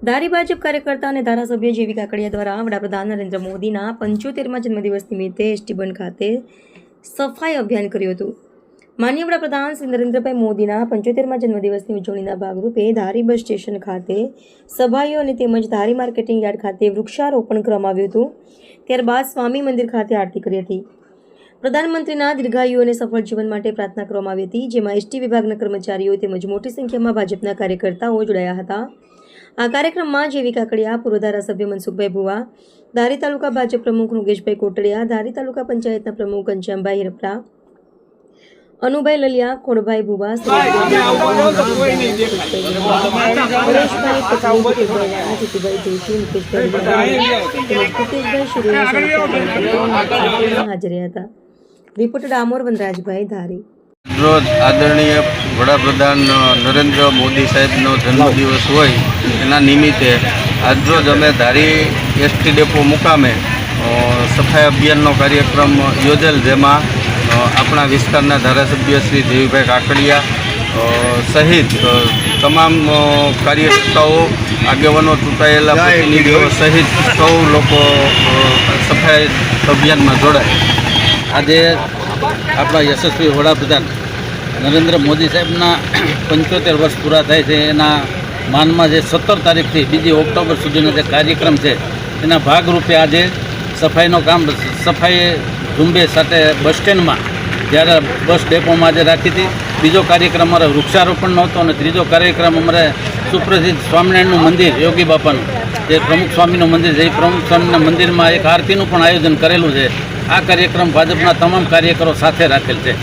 ધારી ભાજપ કાર્યકર્તા અને ધારાસભ્ય જેવી કાકડિયા દ્વારા વડાપ્રધાન નરેન્દ્ર મોદીના 75મા જન્મદિવસ નિમિત્તે એસટી બંધ ખાતે સફાઈ અભિયાન કર્યું હતું। માનનીય વડાપ્રધાન શ્રી નરેન્દ્રભાઈ મોદીના 75મા જન્મદિવસની ઉજવણીના ભાગરૂપે ધારી બસ સ્ટેશન ખાતે સભાઈઓ અને તેમજ ધારી માર્કેટિંગ યાર્ડ ખાતે વૃક્ષારોપણ કરવામાં આવ્યું હતું। ત્યારબાદ સ્વામી મંદિર ખાતે આરતી કરી હતી। પ્રધાનમંત્રીના દીર્ઘાયુ અને સફળ જીવન માટે પ્રાર્થના કરવામાં આવી હતી, જેમાં એસટી વિભાગના કર્મચારીઓ તેમજ મોટી સંખ્યામાં ભાજપના કાર્યકર્તાઓ જોડાયા હતા। આ કાર્યક્રમમાં જેવી કાકડિયા, પૂર્વ ધારાસભ્ય મનસુખભાઈ ભુવા, ધારી તાલુકા ભાજપ પ્રમુખ મુકેશભાઈ કોટડિયા, ધારી તાલુકા પંચાયતના પ્રમુખ ઘનશ્યામભાઈ હિરપરા, અનુભાઈ લલિયા, ખોડભાઈ ભુવા, હાજર હતા। રિપોર્ટર ડામોર વનરાજભાઈ, ધારી। રોજ આદરણીય વડાપ્રધાન નરેન્દ્ર મોદી સાહેબનો જન્મદિવસ હોય એના નિમિત્તે આજરોજ અમે ધારી એસટી ડેપો મુકામે સફાઈ અભિયાનનો કાર્યક્રમ યોજેલ, જેમાં આપણા વિસ્તારના ધારાસભ્ય શ્રી દેવીભાઈ કાકડિયા સહિત તમામ કાર્યકર્તાઓ, આગેવાનો, ચૂંટાયેલા પ્રતિનિધિઓ સહિત સૌ લોકો સફાઈ અભિયાનમાં જોડાય। આજે આપણા યશસ્વી વડાપ્રધાન નરેન્દ્ર મોદી સાહેબના 75 વર્ષ પૂરા થાય છે એના માનમાં જે 17 તારીખથી 2 ઓક્ટોબર સુધીનો જે કાર્યક્રમ છે એના ભાગરૂપે આજે સફાઈનો કામ, સફાઈ ઝુંબેશ સાથે બસ સ્ટેન્ડમાં જ્યારે બસ ડેપોમાં આજે રાખી હતી। બીજો કાર્યક્રમ અમારે વૃક્ષારોપણનો હતો અને ત્રીજો કાર્યક્રમ અમારે સુપ્રસિદ્ધ સ્વામિનારાયણનું મંદિર, યોગી બાપાનું જે પ્રમુખ સ્વામીનું મંદિર છે, એ પ્રમુખ સ્વામીના મંદિરમાં એક આરતીનું પણ આયોજન કરેલું છે। આ કાર્યક્રમ ભાજપના તમામ કાર્યકરો સાથે રાખેલ છે।